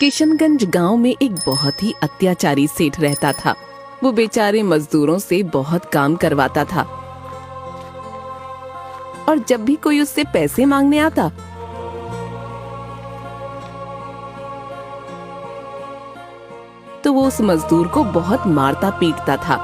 किशनगंज गांव में एक बहुत ही अत्याचारी सेठ रहता था। वो बेचारे मजदूरों से बहुत काम करवाता था और जब भी कोई उससे पैसे मांगने आता तो वो उस मजदूर को बहुत मारता पीटता था।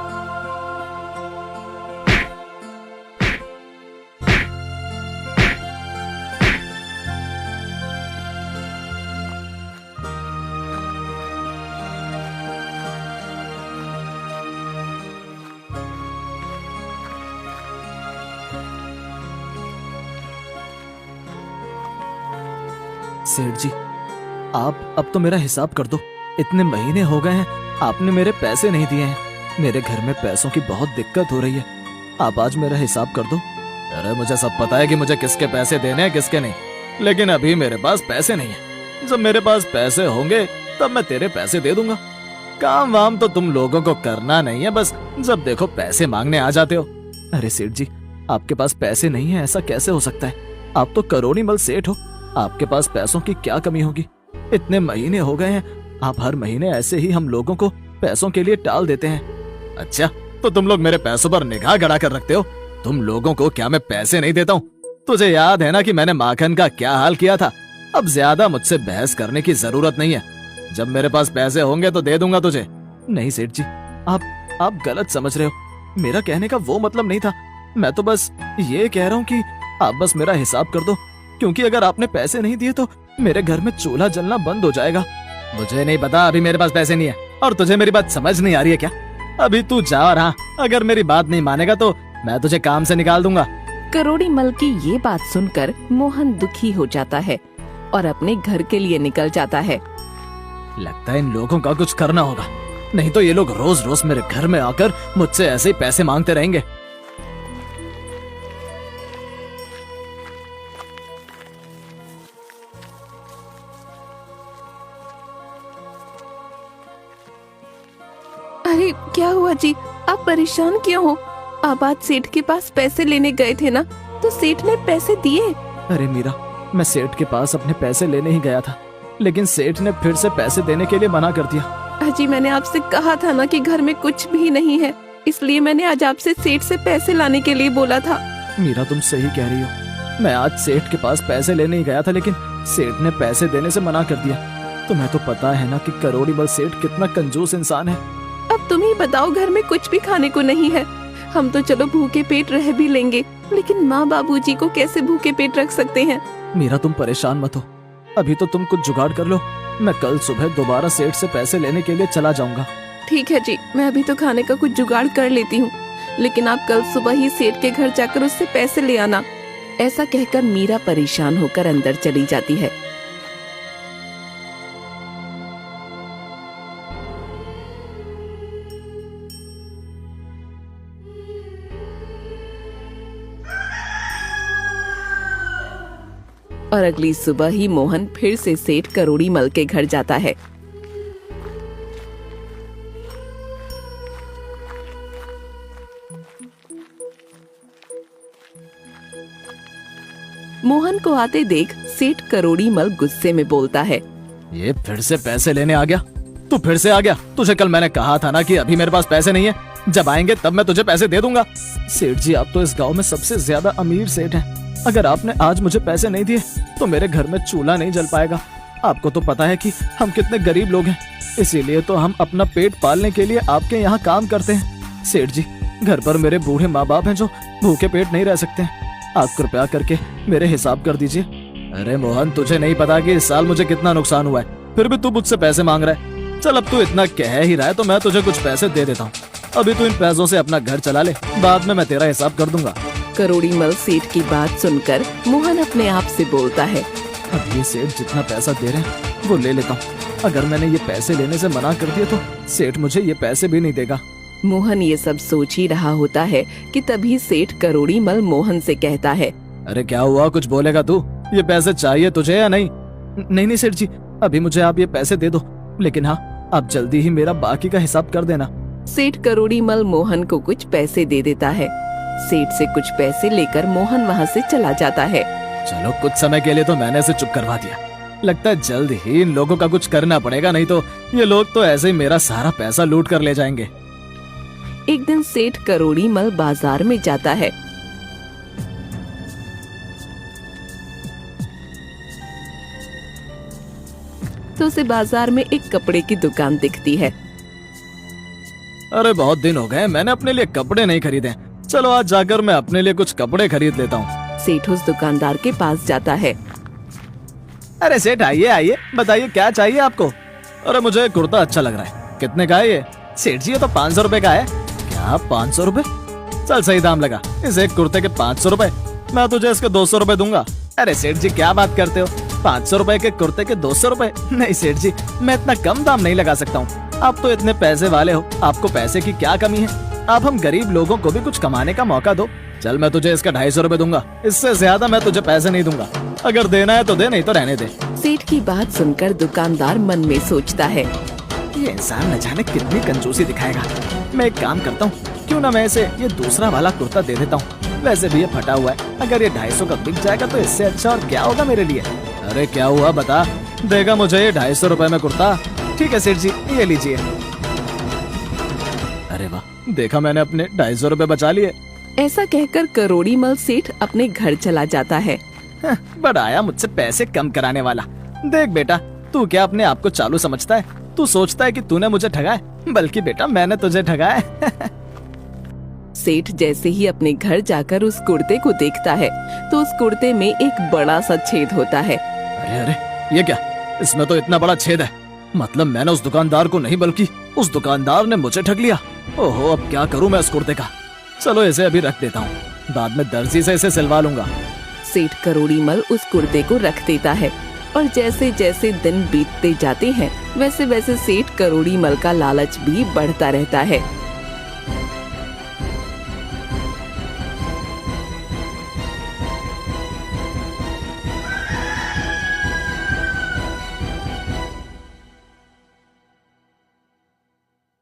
सेठ जी, आप अब तो मेरा हिसाब कर दो। इतने महीने हो गए हैं, आपने मेरे पैसे नहीं दिए हैं। मेरे घर में पैसों की बहुत दिक्कत हो रही है। आप आज मेरा हिसाब कर दो। अरे मुझे सब पता है कि मुझे किसके पैसे देने हैं किसके नहीं, लेकिन अभी मेरे पास पैसे नहीं है। जब मेरे पास पैसे होंगे तब मैं तेरे पैसे दे दूंगा। काम वाम तो तुम लोगों को करना नहीं है, बस जब देखो पैसे मांगने आ जाते हो। अरे सेठ जी, आपके पास पैसे नहीं है ऐसा कैसे हो सकता है? आप तो करोड़ी मल सेठ हो, आपके पास पैसों की क्या कमी होगी? इतने महीने हो गए हैं, आप हर महीने ऐसे ही हम लोगों को पैसों के लिए टाल देते हैं। अच्छा, तो तुम लोग मेरे पैसों पर निगाह गड़ा कर रखते हो। तुम लोगों को क्या मैं पैसे नहीं देता हूँ? तुझे याद है ना कि मैंने माखन का क्या हाल किया था? अब ज्यादा मुझसे बहस करने की जरूरत नहीं है। जब मेरे पास पैसे होंगे तो दे दूंगा तुझे। नहीं सेठ जी, आप गलत समझ रहे हो। मेरा कहने का वो मतलब नहीं था। मैं तो बस ये कह रहा हूँ कि आप बस मेरा हिसाब कर दो, क्योंकि अगर आपने पैसे नहीं दिए तो मेरे घर में चूल्हा जलना बंद हो जाएगा। मुझे नहीं पता, अभी मेरे पास पैसे नहीं है। और तुझे मेरी बात समझ नहीं आ रही है क्या? अभी तू जा, और हाँ, अगर मेरी बात नहीं मानेगा तो मैं तुझे काम से निकाल दूंगा। करोड़ी मल की ये बात सुनकर मोहन दुखी हो जाता है और अपने घर के लिए निकल जाता है। लगता है इन लोगों का कुछ करना होगा, नहीं तो ये लोग रोज रोज मेरे घर में आकर मुझसे ऐसे ही पैसे मांगते रहेंगे। अरे क्या हुआ जी, आप परेशान क्यों हो? आप आज सेठ के पास पैसे लेने गए थे ना, तो सेठ ने पैसे दिए? अरे मीरा, मैं सेठ के पास अपने पैसे लेने ही गया था, लेकिन सेठ ने फिर से पैसे देने के लिए मना कर दिया। अजी, मैंने आपसे कहा था ना कि घर में कुछ भी नहीं है, इसलिए मैंने आज आपसे सेठ से पैसे लाने के लिए बोला था। मीरा, तुम सही कह रही हो। मैं आज सेठ के पास पैसे लेने ही गया था, लेकिन सेठ ने पैसे देने से मना कर दिया। तुम्हें तो पता है ना कि करोड़ी बल सेठ कितना कंजूस इंसान है। अब तुम ही बताओ, घर में कुछ भी खाने को नहीं है। हम तो चलो भूखे पेट रह भी लेंगे, लेकिन माँ बाबूजी को कैसे भूखे पेट रख सकते हैं? मीरा, तुम परेशान मत हो, अभी तो तुम कुछ जुगाड़ कर लो। मैं कल सुबह दोबारा सेठ से पैसे लेने के लिए चला जाऊंगा। ठीक है जी, मैं अभी तो खाने का कुछ जुगाड़ कर लेती हूँ, लेकिन आप कल सुबह ही सेठ के घर जाकर उससे पैसे ले आना। ऐसा कहकर मीरा परेशान होकर अंदर चली जाती है। और अगली सुबह ही मोहन फिर से सेठ करोड़ी मल के घर जाता है। मोहन को आते देख सेठ करोड़ी मल गुस्से में बोलता है, ये फिर से पैसे लेने आ गया? तू फिर से आ गया? तुझे कल मैंने कहा था ना कि अभी मेरे पास पैसे नहीं है, जब आएंगे तब मैं तुझे पैसे दे दूंगा। सेठ जी, आप तो इस गांव में सबसे ज्यादा अमीर सेठ हैं। अगर आपने आज मुझे पैसे नहीं दिए तो मेरे घर में चूल्हा नहीं जल पाएगा। आपको तो पता है कि हम कितने गरीब लोग हैं, इसीलिए तो हम अपना पेट पालने के लिए आपके यहाँ काम करते हैं। सेठ जी, घर पर मेरे बूढ़े माँ बाप हैं जो भूखे पेट नहीं रह सकते हैं। आप कृपया करके मेरे हिसाब कर दीजिए। अरे मोहन, तुझे नहीं पता कि इस साल मुझे कितना नुकसान हुआ है, फिर भी तू मुझसे पैसे मांग रहा है। चल, अब तू इतना कह ही रहा है तो मैं तुझे कुछ पैसे दे देता हूँ। अभी तू इन पैसों से अपना घर चला ले, बाद में मैं तेरा हिसाब कर दूंगा। करोड़ी मल सेठ की बात सुनकर मोहन अपने आप से बोलता है, अब ये सेठ जितना पैसा दे रहे हैं वो ले लेता हूँ। अगर मैंने ये पैसे लेने से मना कर दिया तो सेठ मुझे ये पैसे भी नहीं देगा। मोहन ये सब सोच ही रहा होता है कि तभी सेठ करोड़ी मल मोहन से कहता है, अरे क्या हुआ, कुछ बोलेगा तू? ये पैसे चाहिए तुझे या नहीं? नहीं सेठ जी, अभी मुझे आप ये पैसे दे दो, लेकिन हाँ, आप जल्दी ही मेरा बाकी का हिसाब कर देना। सेठ करोड़ी मल मोहन को कुछ पैसे दे देता है। सेठ से कुछ पैसे लेकर मोहन वहाँ से चला जाता है। चलो, कुछ समय के लिए तो मैंने इसे चुप करवा दिया, लगता है जल्द ही इन लोगों का कुछ करना पड़ेगा, नहीं तो ये लोग तो ऐसे ही मेरा सारा पैसा लूट कर ले जाएंगे। एक दिन सेठ करोड़ी मल बाजार में जाता है। तो उसे बाजार में एक कपड़े की दुकान दिखती है। अरे बहुत दिन हो गए मैंने अपने लिए कपड़े नहीं खरीदे, चलो आज जाकर मैं अपने लिए कुछ कपड़े खरीद लेता हूँ। सेठ उस दुकानदार के पास जाता है। अरे सेठ आइए आइए, बताइए क्या चाहिए आपको। अरे मुझे कुर्ता अच्छा लग रहा है, कितने का है ये? सेठ जी ये तो 500 रुपए का है। क्या 500 रुपए? चल सही दाम लगा, इस एक कुर्ते के 500 रुपए, मैं तुझे इसके 200 रुपए दूंगा। अरे सेठ जी क्या बात करते हो, 500 रुपए के कुर्ते के 200 रुपए? नहीं सेठ जी, मैं इतना कम दाम नहीं लगा सकता हूँ, आप तो इतने पैसे वाले हो, आपको पैसे की क्या कमी है? आप हम गरीब लोगों को भी कुछ कमाने का मौका दो। चल मैं तुझे इसका 250 रुपए दूंगा, इससे ज्यादा मैं तुझे पैसे नहीं दूंगा। अगर देना है तो दे, नहीं तो रहने दे। सेठ की बात सुनकर दुकानदार मन में सोचता है, ये इंसान न जाने कितनी कंजूसी दिखाएगा। मैं एक काम करता हूँ, क्यों ना मैं इसे ये दूसरा वाला कुर्ता दे देता हूँ, वैसे भी ये फटा हुआ है, अगर ये 250 का बिक जाएगा तो इससे अच्छा और क्या होगा मेरे लिए। अरे क्या हुआ बता, देगा मुझे ये 250 रुपए में कुर्ता? ठीक है सेठ जी ये लीजिए। अरे वाह, देखा मैंने अपने 250 रुपए बचा लिए। ऐसा कहकर करोड़ी मल सेठ अपने घर चला जाता है। बड़ा आया मुझसे पैसे कम कराने वाला। देख बेटा, तू क्या अपने आप को चालू समझता है? तू सोचता है कि तूने मुझे ठगा है, बल्कि बेटा मैंने तुझे ठगा है। सेठ जैसे ही अपने घर जाकर उस कुर्ते को देखता है तो उस कुर्ते में एक बड़ा सा छेद होता है। अरे अरे ये क्या, इसमें तो इतना बड़ा छेद है, मतलब मैंने उस दुकानदार को नहीं बल्कि उस दुकानदार ने मुझे ठग लिया। ओहो, अब क्या करूं मैं इस कुर्ते का? चलो इसे अभी रख देता हूँ, बाद में दर्जी से इसे सिलवा लूंगा। सेठ करोड़ी मल उस कुर्ते को रख देता है और जैसे जैसे दिन बीतते जाते हैं वैसे वैसे सेठ करोड़ी मल का लालच भी बढ़ता रहता है।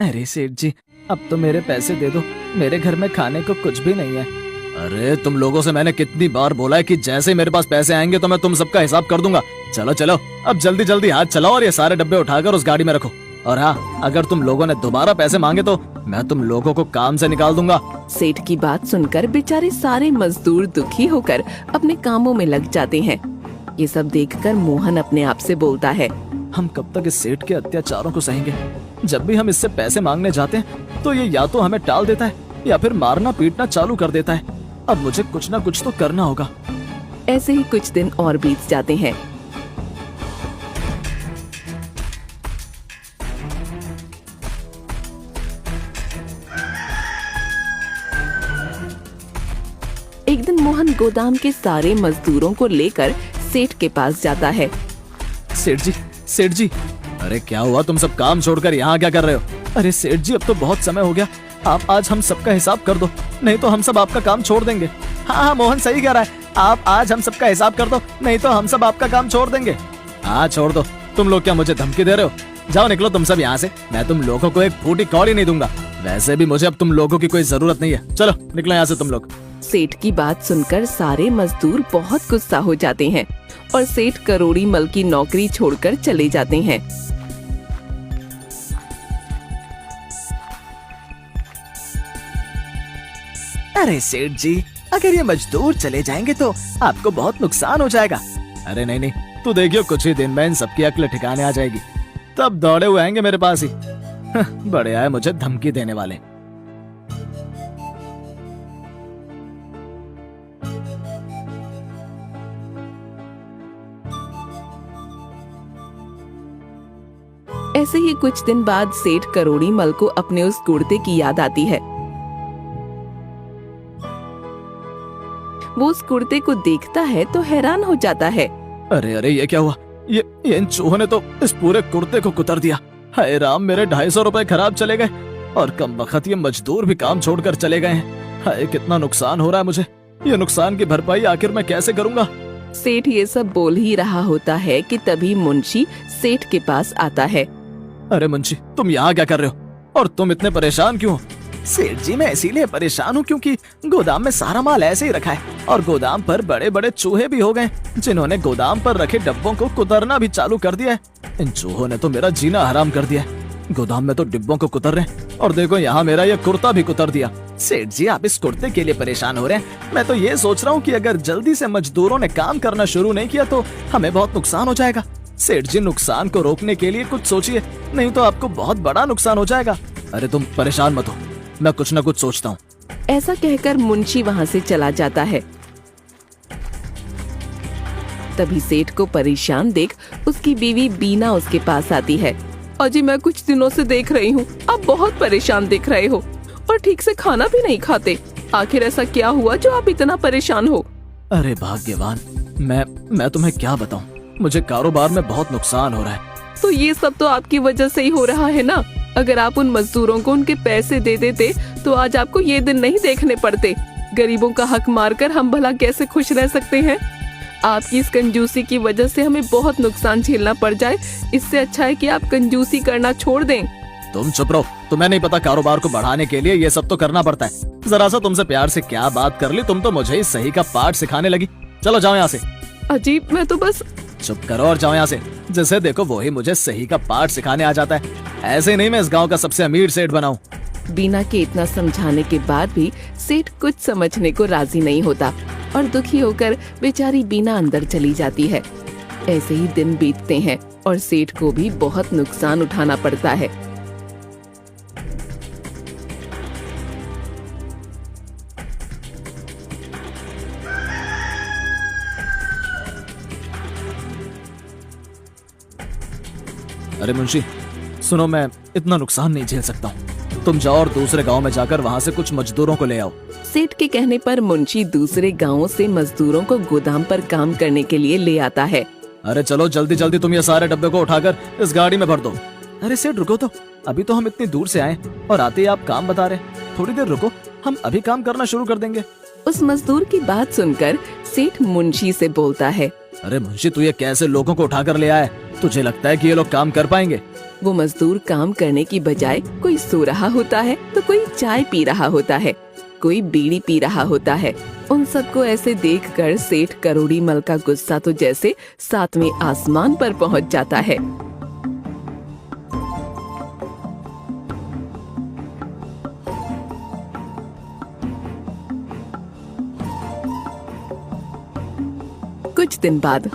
अरे सेठ जी, अब तो मेरे पैसे दे दो, मेरे घर में खाने को कुछ भी नहीं है। अरे तुम लोगों से मैंने कितनी बार बोला है कि जैसे मेरे पास पैसे आएंगे तो मैं तुम सबका हिसाब कर दूंगा। चलो चलो अब जल्दी जल्दी हाथ चलाओ और ये सारे डब्बे उठाकर उस गाड़ी में रखो। और हाँ, अगर तुम लोगों ने दोबारा पैसे मांगे तो मैं तुम लोगों को काम से निकाल दूंगा। सेठ की बात सुनकर बेचारे सारे मजदूर दुखी होकर अपने कामों में लग जाते हैं। ये सब देखकर मोहन अपने आप से बोलता है, हम कब तक इस सेठ के अत्याचारों को सहेंगे? जब भी हम इससे पैसे मांगने जाते हैं तो ये या तो हमें टाल देता है या फिर मारना पीटना चालू कर देता है। अब मुझे कुछ ना कुछ तो करना होगा। ऐसे ही कुछ दिन और बीत जाते हैं। एक दिन मोहन गोदाम के सारे मजदूरों को लेकर सेठ के पास जाता है। सेठ जी, सेठ जी, अरे क्या हुआ, तुम सब काम छोड़कर यहाँ क्या कर रहे हो? अरे सेठ जी, अब तो बहुत समय हो गया, आप आज हम सबका हिसाब कर दो, नहीं तो हम सब आपका काम छोड़ देंगे। हाँ हाँ मोहन सही कह रहा है, आप आज हम सबका हिसाब कर दो, नहीं तो हम सब आपका काम छोड़ देंगे। हाँ छोड़ दो, तुम लोग क्या मुझे धमकी दे रहे हो? जाओ निकलो तुम सब यहाँ से, मैं तुम लोगों को एक फूटी कौड़ी नहीं दूंगा। वैसे भी मुझे अब तुम लोगों की कोई जरूरत नहीं है, चलो निकलो यहाँ से तुम लोग। सेठ की बात सुनकर सारे मजदूर बहुत गुस्सा हो जाते हैं और सेठ करोड़ी मल की नौकरी छोड़कर चले जाते हैं। अरे सेठ जी, अगर ये मजदूर चले जाएंगे तो आपको बहुत नुकसान हो जाएगा। अरे नहीं नहीं, तू देखियो कुछ ही दिन में इन सबकी अक्ल ठिकाने आ जाएगी, तब दौड़े हुए आएंगे मेरे पास ही। बड़े आए मुझे धमकी देने वाले। ऐसे ही कुछ दिन बाद सेठ करोड़ी मल को अपने उस कुर्ते की याद आती है। वो उस कुर्ते को देखता है तो हैरान हो जाता है। अरे अरे ये क्या हुआ, ये इन चूहों ने तो इस पूरे कुर्ते को कुतर दिया। हाय राम, मेरे 250 रुपए खराब चले गए और कम वक्त ये मजदूर भी काम छोड़कर चले गए हैं। हाय कितना नुकसान हो रहा है मुझे, ये नुकसान की भरपाई आखिर मैं कैसे करूंगा? सेठ ये सब बोल ही रहा होता है कि तभी मुंशी सेठ के पास आता है। अरे मुंशी, तुम यहाँ क्या कर रहे हो और तुम इतने परेशान क्यों हो? सेठ जी मैं इसीलिए परेशान हूँ क्योंकि गोदाम में सारा माल ऐसे ही रखा है और गोदाम पर बड़े बड़े चूहे भी हो गए जिन्होंने गोदाम पर रखे डब्बों को कुतरना भी चालू कर दिया है। इन चूहों ने तो मेरा जीना हराम कर दिया है। गोदाम में तो डिब्बों को कुतर रहे हैं और देखो यहाँ मेरा ये कुर्ता भी कुतर दिया। सेठ जी आप इस कुर्ते के लिए परेशान हो रहे हैं, मैं तो ये सोच रहा हूँ कि अगर जल्दी से मजदूरों ने काम करना शुरू नहीं किया तो हमें बहुत नुकसान हो जाएगा। सेठ जी नुकसान को रोकने के लिए कुछ सोचिए, नहीं तो आपको बहुत बड़ा नुकसान हो जाएगा। अरे तुम परेशान मत हो, मैं कुछ न कुछ सोचता हूँ। ऐसा कहकर मुंशी वहाँ से चला जाता है। तभी सेठ को परेशान देख उसकी बीवी बीना उसके पास आती है। अजी मैं कुछ दिनों से देख रही हूँ आप बहुत परेशान दिख रहे हो और ठीक से खाना भी नहीं खाते। आखिर ऐसा क्या हुआ जो आप इतना परेशान हो? अरे भाग्यवान, मैं तुम्हें क्या बताऊं, मुझे कारोबार में बहुत नुकसान हो रहा है। तो ये सब तो आपकी वजह से ही हो रहा है ना। अगर आप उन मजदूरों को उनके पैसे दे देते तो आज आपको ये दिन नहीं देखने पड़ते। गरीबों का हक मारकर हम भला कैसे खुश रह सकते हैं? आपकी इस कंजूसी की वजह से हमें बहुत नुकसान झेलना पड़ जाए। इससे अच्छा है कि आप कंजूसी करना छोड़ दें। तुम चुप रहो, तुम्हें नहीं पता कारोबार को बढ़ाने के लिए ये सब तो करना पड़ता है। जरा सा तुमसे प्यार से क्या बात कर ली, तुम तो मुझे ही सही का पाठ सिखाने लगी। चलो जाओ यहाँ से। अजीब, मैं तो बस। चुप करो और जाओ यहाँ से। जिसे देखो वो ही मुझे सही का पाठ सिखाने आ जाता है। ऐसे नहीं मैं इस गाँव का सबसे अमीर सेठ बनाऊं। बीना के इतना समझाने के बाद भी सेठ कुछ समझने को राजी नहीं होता और दुखी होकर बेचारी बीना अंदर चली जाती है। ऐसे ही दिन बीतते हैं और सेठ को भी बहुत नुकसान उठाना पड़ता है। अरे मुंशी सुनो, मैं इतना नुकसान नहीं झेल सकता हूँ। तुम जाओ और दूसरे गांव में जाकर वहाँ से कुछ मजदूरों को ले आओ। सेठ के कहने पर मुंशी दूसरे गांवों से मजदूरों को गोदाम पर काम करने के लिए ले आता है। अरे चलो जल्दी जल्दी तुम ये सारे डब्बे को उठाकर इस गाड़ी में भर दो। अरे सेठ रुको तो, अभी तो हम इतनी दूर से आए और आते ही आप काम बता रहे। थोड़ी देर रुको, हम अभी काम करना शुरू कर देंगे। उस मजदूर की बात सुनकर सेठ मुंशी से बोलता है, अरे मुंशी तू ये कैसे लोगों को उठाकर ले आया? तुझे लगता है कि ये लोग काम कर पाएंगे? वो मजदूर काम करने की बजाय कोई सो रहा होता है तो कोई चाय पी रहा होता है, कोई बीड़ी पी रहा होता है। उन सबको ऐसे देखकर सेठ करोड़ी मल का गुस्सा तो जैसे 7वें आसमान पर पहुंच जाता है। कुछ दिन बाद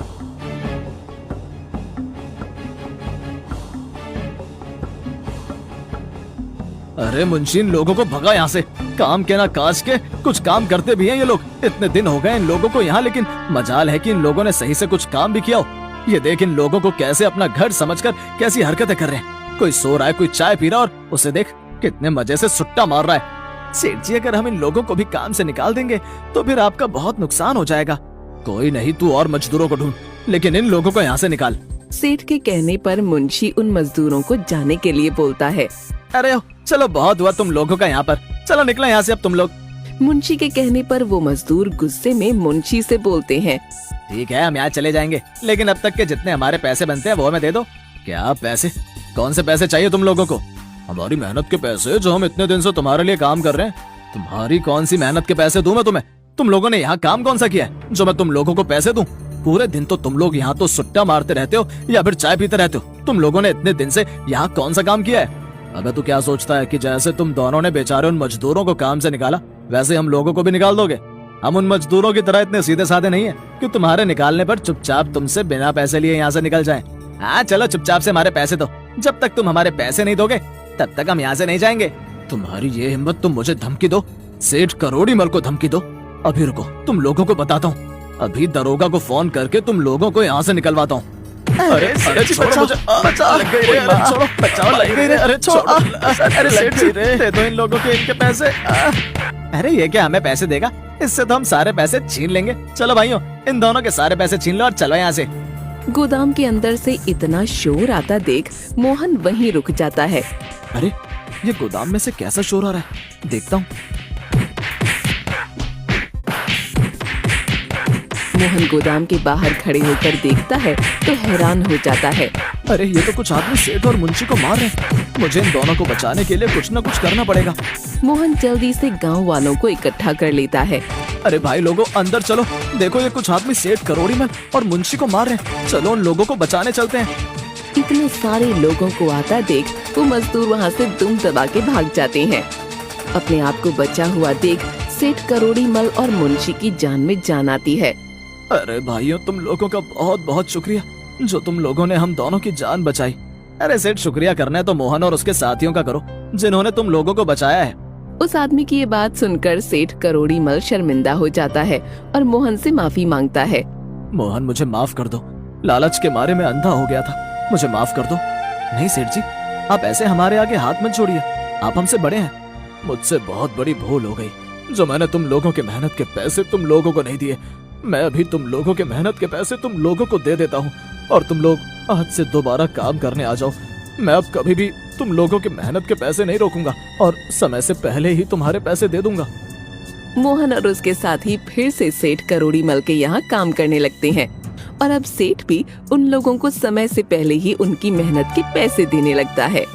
अरे मुंशी इन लोगों को भगा यहाँ से। काम के ना काज के, कुछ काम करते भी हैं ये लोग। इतने दिन हो गए इन लोगों को यहाँ, लेकिन मजाल है कि इन लोगों ने सही से कुछ काम भी किया हो। ये देख इन लोगों को कैसे अपना घर समझकर कैसी हरकतें कर रहे हैं। कोई सो रहा है, कोई चाय पी रहा है और उसे देख कितने मजे से सुट्टा मार रहा है। सेठ जी अगर हम इन लोगों को भी काम से निकाल देंगे तो फिर आपका बहुत नुकसान हो जाएगा। कोई नहीं, तू और मजदूरों को ढूंढ, लेकिन इन लोगों को यहाँ से निकाल। सेठ के कहने पर मुंशी उन मजदूरों को जाने के लिए बोलता है। अरे चलो बहुत हुआ तुम लोगों का यहाँ पर, चलो निकलो यहाँ से अब तुम लोग। मुंशी के कहने पर वो मजदूर गुस्से में मुंशी से बोलते हैं, ठीक है हम यहाँ चले जाएंगे, लेकिन अब तक के जितने हमारे पैसे बनते हैं वो हमें दे दो। क्या पैसे? कौन से पैसे चाहिए तुम लोगों को? हमारी मेहनत के पैसे जो हम इतने दिन से तुम्हारे लिए काम कर रहे हैं। तुम्हारी कौन सी मेहनत के पैसे दूं मैं तुम्हें? तुम लोगों ने यहाँ काम कौन सा किया है जो मैं तुम लोगों को पैसे दूं? पूरे दिन तो तुम लोग यहाँ तो सुट्टा मारते रहते हो या फिर चाय पीते रहते हो। तुम लोगों ने इतने दिन से यहाँ कौन सा काम किया है? अगर तू क्या सोचता है कि जैसे तुम दोनों ने बेचारे उन मजदूरों को काम से निकाला वैसे हम लोगों को भी निकाल दोगे? हम उन मजदूरों की तरह इतने सीधे साधे नहीं है कि तुम्हारे निकालने पर चुपचाप तुमसे बिना पैसे लिए यहाँ से निकल जाएं। हाँ चलो चुपचाप से हमारे पैसे दो। जब तक तुम हमारे पैसे नहीं दोगे तब तक हम यहाँ से नहीं जाएंगे। तुम्हारी ये हिम्मत, तुम मुझे धमकी दो? सेठ करोड़ी मल को धमकी दो? अभी रुको, तुम लोगों को बताता हूँ। अभी दरोगा को फोन करके तुम लोगों को यहाँ से निकलवाता हूँ। अरे छोड़ो मुझे, बचाओ लग गई रे, अरे छोड़ो, बचाओ लग गई रे, अरे छोड़ो, अरे लग गई रे, दे दो इन लोगों के इनके पैसे। अरे ये क्या हमें पैसे देगा? इससे तो हम सारे पैसे छीन लेंगे। चलो भाइयों, इन दोनों के सारे पैसे छीन लो और चलो यहाँ से। गोदाम के अंदर से इतना शोर आता देख मोहन वहीं रुक जाता है। अरे ये गोदाम में से कैसा शोर आ रहा है, देखता हूँ। मोहन गोदाम के बाहर खड़े होकर देखता है तो हैरान हो जाता है। अरे ये तो कुछ आदमी सेठ और मुंशी को मार रहे हैं। मुझे इन दोनों को बचाने के लिए कुछ न कुछ करना पड़ेगा। मोहन जल्दी से गांव वालों को इकट्ठा कर लेता है। अरे भाई लोगों, अंदर चलो। देखो ये कुछ आदमी सेठ करोड़ीमल और मुंशी को मार रहे हैं। चलो उन लोगों को बचाने चलते हैं। इतने सारे लोगों को आता देख वो मजदूर वहाँ से दुम दबा के भाग जाते हैं। अपने आप को बचा हुआ देख सेठ करोड़ीमल और मुंशी की जान में जान आती है। अरे भाइयों, तुम लोगों का बहुत बहुत शुक्रिया, जो तुम लोगों ने हम दोनों की जान बचाई। अरे सेठ, शुक्रिया करना है तो मोहन और उसके साथियों का करो, जिन्होंने तुम लोगों को बचाया है। उस आदमी की ये बात सुनकर सेठ करोड़ीमल शर्मिंदा हो जाता है और मोहन से माफी मांगता है। मोहन, मुझे माफ कर दो। लालच के मारे मैं अंधा हो गया था, मुझे माफ कर दो। नहीं सेठ जी, आप ऐसे हमारे आगे हाथ मत जोड़िए। आप हमसे बड़े हैं। मुझसे बहुत बड़ी भूल हो गई, जो मैंने तुम लोगों के मेहनत के पैसे तुम लोगों को नहीं दिए। मैं अभी तुम लोगों के मेहनत के पैसे तुम लोगों को दे देता हूँ और तुम लोग आज से दोबारा काम करने आ जाओ। मैं अब कभी भी तुम लोगों के मेहनत के पैसे नहीं रोकूंगा और समय से पहले ही तुम्हारे पैसे दे दूंगा। मोहन और उसके साथी फिर से सेठ करोड़ीमल के यहाँ काम करने लगते हैं और अब सेठ भी उन लोगों को समय से पहले ही उनकी मेहनत के पैसे देने लगता है।